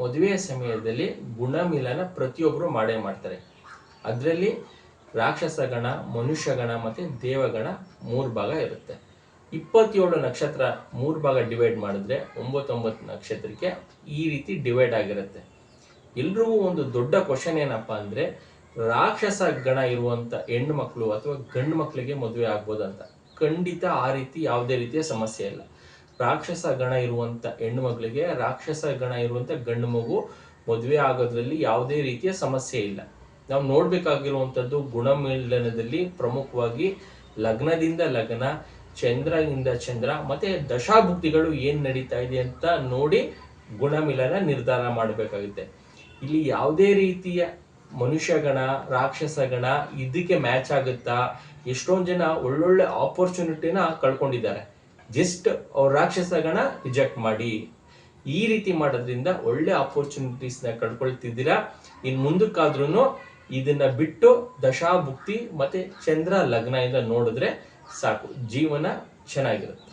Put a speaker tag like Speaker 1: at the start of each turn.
Speaker 1: ಮದುವೆಯ ಸಮಯದಲ್ಲಿ ಗುಣಮಿಲನ ಪ್ರತಿಯೊಬ್ಬರು ಮಾಡೇ ಮಾಡ್ತಾರೆ. ಅದರಲ್ಲಿ ರಾಕ್ಷಸಗಣ, ಮನುಷ್ಯಗಣ ಮತ್ತು ದೇವಗಣ 3 ಭಾಗ ಇರುತ್ತೆ. 27 ನಕ್ಷತ್ರ 3 ಭಾಗ ಡಿವೈಡ್ ಮಾಡಿದ್ರೆ 9 ನಕ್ಷತ್ರಕ್ಕೆ ಈ ರೀತಿ ಡಿವೈಡ್ ಆಗಿರುತ್ತೆ. ಎಲ್ರಿಗೂ ಒಂದು ದೊಡ್ಡ ಕ್ವಶನ್ ಏನಪ್ಪ ಅಂದರೆ, ರಾಕ್ಷಸ ಗಣ ಇರುವಂಥ ಹೆಣ್ಣು ಮಕ್ಕಳು ಅಥವಾ ಗಂಡು ಮಕ್ಕಳಿಗೆ ಮದುವೆ ಆಗ್ಬೋದಂತ. ಖಂಡಿತ ಆ ರೀತಿ ಯಾವುದೇ ರೀತಿಯ ಸಮಸ್ಯೆ ಇಲ್ಲ. ರಾಕ್ಷಸ ಗಣ ಇರುವಂಥ ಹೆಣ್ಣು ಮಕ್ಕಳಿಗೆ ರಾಕ್ಷಸ ಗಣ ಇರುವಂಥ ಗಂಡು ಮಗು ಮದುವೆ ಆಗೋದ್ರಲ್ಲಿ ಯಾವುದೇ ರೀತಿಯ ಸಮಸ್ಯೆ ಇಲ್ಲ. ನಾವು ನೋಡಬೇಕಾಗಿರುವಂಥದ್ದು ಗುಣಮಿಲನದಲ್ಲಿ ಪ್ರಮುಖವಾಗಿ ಲಗ್ನದಿಂದ ಲಗ್ನ, ಚಂದ್ರದಿಂದ ಚಂದ್ರ ಮತ್ತು ದಶಾಭುಕ್ತಿಗಳು ಏನು ನಡೀತಾ ಇದೆ ಅಂತ ನೋಡಿ ಗುಣಮಿಲನ ನಿರ್ಧಾರ ಮಾಡಬೇಕಾಗುತ್ತೆ. ಇಲ್ಲಿ ಯಾವುದೇ ರೀತಿಯ ಮನುಷ್ಯಗಣ, ರಾಕ್ಷಸಗಣ ಇದಕ್ಕೆ ಮ್ಯಾಚ್ ಆಗುತ್ತಾ? ಎಷ್ಟೊಂದು ಜನ ಒಳ್ಳೊಳ್ಳೆ ಆಪರ್ಚುನಿಟಿನ ಕಳ್ಕೊಂಡಿದ್ದಾರೆ ಜಸ್ಟ್ ಅವ್ರ ರಾಕ್ಷಸಗಣ ರಿಜೆಕ್ಟ್ ಮಾಡಿ. ಈ ರೀತಿ ಮಾಡೋದ್ರಿಂದ ಒಳ್ಳೆ ಆಪರ್ಚುನಿಟೀಸ್ನ ಕಳ್ಕೊಳ್ತಿದ್ದೀರಾ. ಇನ್ನು ಮುಂದಕ್ಕಾದ್ರೂ ಇದನ್ನ ಬಿಟ್ಟು ದಶಾಭುಕ್ತಿ ಮತ್ತೆ ಚಂದ್ರ ಲಗ್ನ ಇಂದ ನೋಡಿದ್ರೆ ಸಾಕು, ಜೀವನ ಚೆನ್ನಾಗಿರುತ್ತೆ.